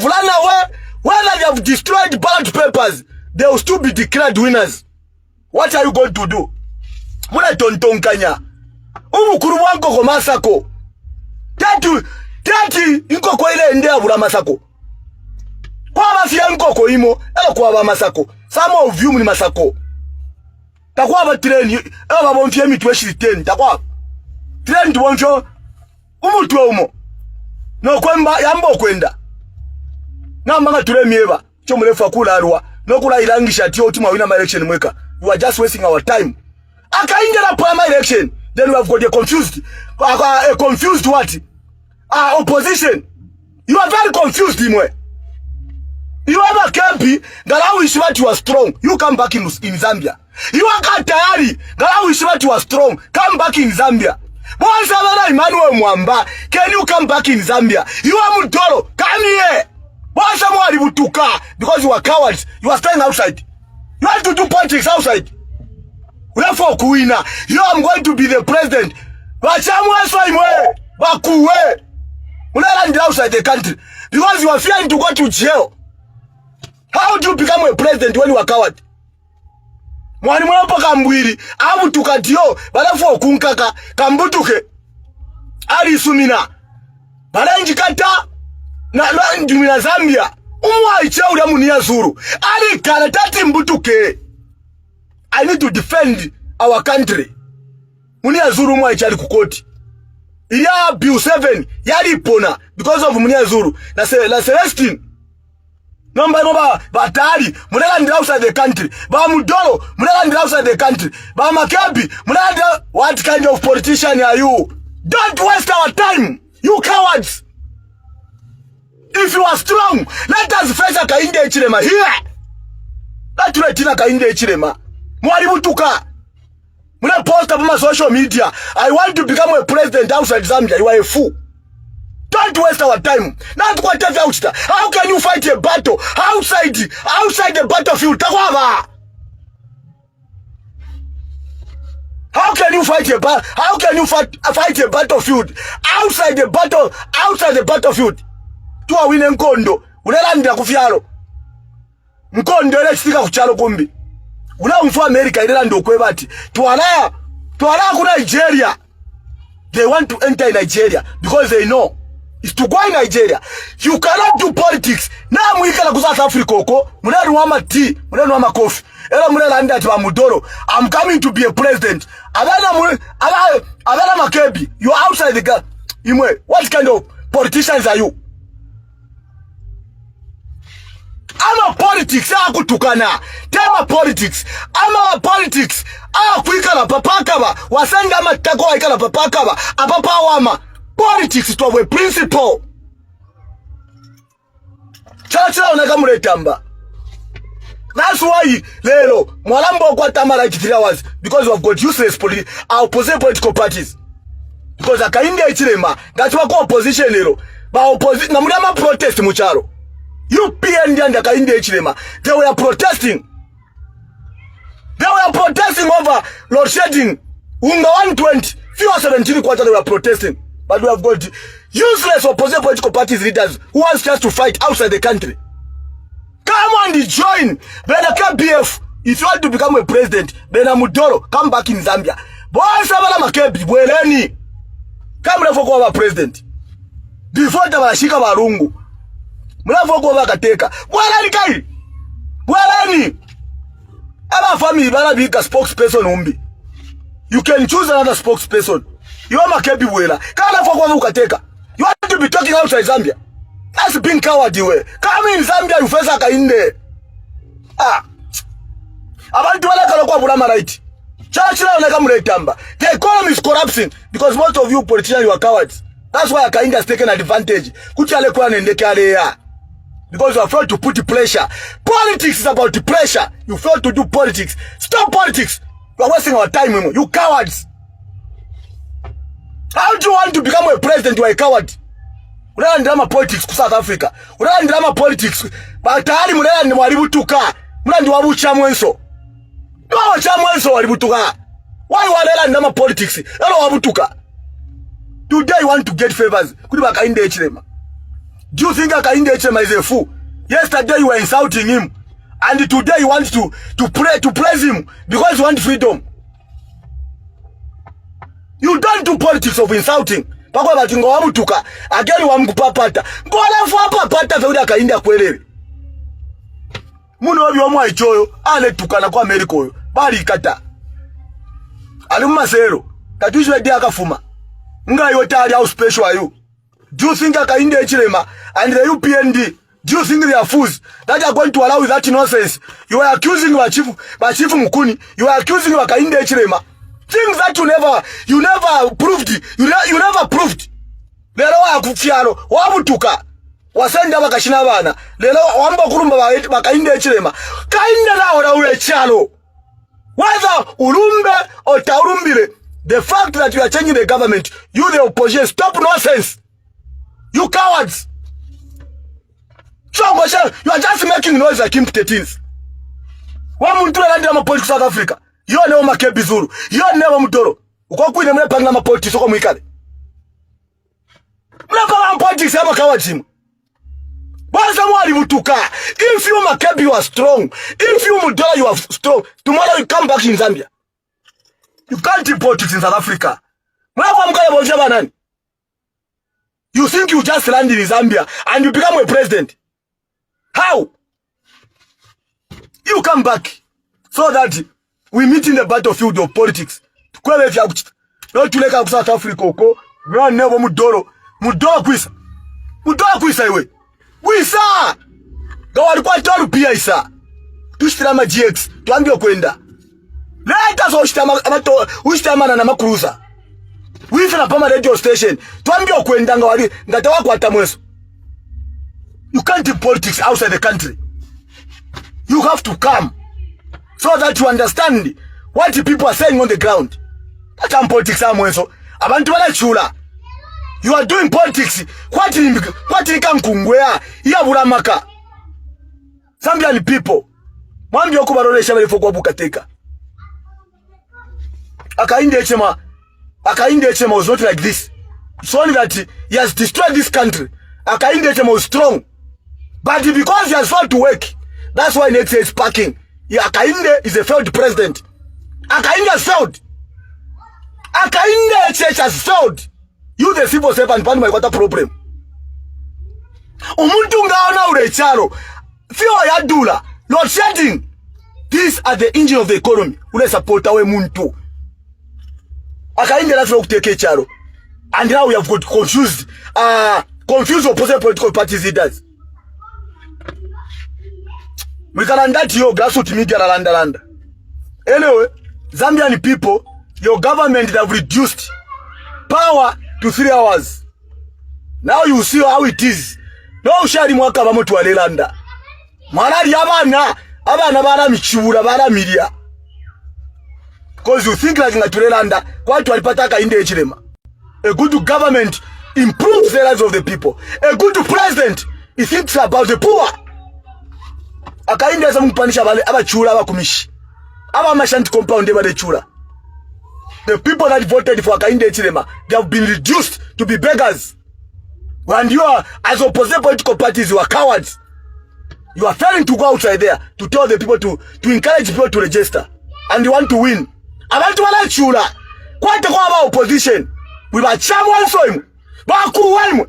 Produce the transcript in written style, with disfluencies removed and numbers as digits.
have run away. Whether they have destroyed ballot papers, they will still be declared winners. What are you going to do? Muna tontonkanya. Umukuru wanko kwa masako. Tati inkoko ile endea bula masako. Kwa basi ya nkoko imo, kwa ba masako. Some of you muni masako. Takwa ba treni, ba bonfie mitwe shiteni, takwa. Treni tuwoncho, umutwe umo. No kwemba, yambo kwenda. Na mbanga turemieba, chomulefu akula arwa. No kula ilangisha tiyo utima wina ma election mweka. You are just wasting our time. Aka inja na primary election, then we have got a confused. A confused what? Opposition. You are very confused, imwe. You have a campi, Galau Ishvat you are strong. You come back in Zambia. You are Katayari, Galau Ishvat you are strong. Come back in Zambia. Bonsavara Emmanuel Mwamba, can you come back in Zambia? You are Mutoro, come here. Bonsamwari Butuka, because you are cowards. You are staying outside. You have to do politics outside. Therefore, Kuina, you are going to be the president. Bakuwe. Unaland outside the country because you are fearing to go to jail. How do you become a president when you are coward? Mwani mwapo kambwiri, abu tukatio, balafu kunkaka, kambutuke. Ali sumina. Balanji kata, na njumina Zambia. Umwa icha uli amunia zuru. Ali karatati mbutuke. I need to defend our country. Munia zuru umwa icha ali kukoti. Ilia Bill 7 yali pona because of Munia Zuru na Celestine nomba batali munela outside the country ba Mudolo munela outside the country ba Makebi munela. What kind of politician are you? Don't waste our time, you cowards. If you are strong, let us face Hakainde Hichilema here. Let us face Hakainde Hichilema. Mwali Butuka. Muna post up on my social media. I want to become a president outside Zambia. You are a fool. Don't waste our time. Not whatever else. How can you fight a battle outside the battlefield? How can you fight a battlefield outside the battlefield? Tu awine nkondo. Unalandira kufialo. Nkondo ele sika kuchalo kumbi. Ula mfu America ilela ndo kwebati. Tuwala ku Nigeria. They want to enter Nigeria because they know it's to go in Nigeria. You cannot do politics. Na mwika la ku South Africa oko, muna nuama tea, muna nuama coffee. Ela muna landa ati wa Mudoro. I'm coming to be a president. Abana Makebi, you're outside the game. Imwe, what kind of politicians are you? Ama politics kutukana tema politics ama politics kuikala papakaba wasanga matako aikala papakaba apapa wama politics to a principle chacha unaka muletamba. That's why lelo mwalambo kwa tama like 3 hours because we have got useless political parties because Hakainde Hichilema ngati wako opposition lelo ba opposition na mulama protest mucharo. You PND and Hakainde Hichilema, they were protesting. They were protesting over load shedding. Unga 120, few 17 quarters they were protesting. But we have got useless opposition political parties leaders who wants just to fight outside the country. Come on, join. Bena KBF. If you want to become a president, Bena Mudoro, come back in Zambia. Boy, Sabala Makebi, Bweleni. Come never go over president. Before the Mashika Marungu. Mulafu kwa wakateka. Bweleni kai. Bweleni. Aba family bala bika spokesperson umbi. You can choose another spokesperson. You are Makebi Bwela. Kala for kwa wakateka. You want to be talking outside Zambia. That's being cowardly way. Come in Zambia, you face Hakainde. Abantu wala kala kwa bulama right. Chachila unaka muletamba. The economy is collapsing because most of you politicians you are cowards. That's why Hakainde has taken advantage. Kuchale kwa nendeke aleya. Because you are afraid to put pressure. Politics is about the pressure. You fail to do politics. Stop politics. You are wasting our time, you cowards. How do you want to become a president? You are a coward. Unala drama politics ku South Africa. Unala drama politics. Batali munala ndi walibutuka. Munala ndi wabucha mwenso. Ndi wabucha mwenso walibutuka. Why wanala drama politics? Elo wabutuka. Today you want to get favors. Kuli Hakainde Hichilema. Do you think Hakainde Hichilema is a fool? Yesterday you were insulting him, and today you want to praise him because you want freedom. You don't do politics of insulting. Pakwa bati ngo wamutuka ageni wamkupapata. Ngo alafu apapata vya Hakainde akwelewe. Muno byo mwa ichoyo ale tukana kwa America oyo. Bali kata. Ali mumasero. Katujwe dia akafuma. Nga yote ali au special ayu. Do you think Hakainde Hichilema and the UPND, do you think they are fools that are going to allow that nonsense? You are accusing Chief Mukuni. You are accusing Hakainde Hichilema. Things that you never proved. You never proved. Lelo wa kufiaro wabutuka wasenda bakashina bana. Lelo wamba kurumba Hakainde Hichilema. Kainde na ora ule chalo. Whether urumbe or taurumbire, the fact that you are changing the government, you the opposition, stop nonsense. You cowards. You are just making noise like impotents. Wamuntula landi na politics South Africa. You are never makebi zuru. You are never mutoro. Ukokuine mle panga ma politics oko mwikale. Mle panga politics ya cowards. Waza mwali mutuka. If you makebi you are strong. If you mudora you are strong. Tomorrow you come back in Zambia. You can't do politics in South Africa. Mle kwa mkale bonja banani. You think you just landed in Zambia and you become a president? How? You come back so that we meet in the battlefield of politics. Not to like South Africa. We never mudoro. Mudoro kwisa. Mudoro kwisa iwe. Kwisa! Gawa alikuwa toru pia isa. Tushitama GX. Tuambio kwenda. Leta so ushitama na makuruza. Wifi na pama radio station. Tuambio kwenda ngawali. Ngatawa kwa tamweso. You can't do politics outside the country. You have to come so that you understand what the people are saying on the ground. That's politics amweso. Abantu banachula. You are doing politics. What nkungwea ya buramaka. Zambian people. Mwambi okubaroresha balifo kwa bukateka. Hakainde Hichilema was not like this. It's only that he has destroyed this country. Hakainde Hichilema was strong. But because he has failed to work, that's why Next is packing. Hakainde is a failed president. Hakainde has failed. Hakainde has failed. You the civil servant, pani got a problem. Umuntu ngaona urecharo. Fio ya dula. Lord shedding. These are the engine of the economy. Ule support awe muntu. Hakainde that's what take charo. And now we have got confused opposite political parties leaders. We can that your grassroots media landa. Anyway, Zambian people, your government have reduced power to 3 hours. Now you see how it is. No shari mwaka bamutu walelanda. Marari abana bara michibura bara media. Because you think like Naturelanda, what walipata Hakainde Hichilema. A good government improves the lives of the people. A good president, he thinks about the poor. Hakainde asa mupanisha bale abachura abakumishi. Aba mashanti compound eba de chura. The people that voted for Hakainde Hichilema, they have been reduced to be beggars. And you are, as opposite political parties, you are cowards. You are failing to go outside there to tell the people to encourage people to register. And you want to win. Abantu balachura. Kwate kwa aba opposition. We ba chamu wanso imu. Ba kuru walimu.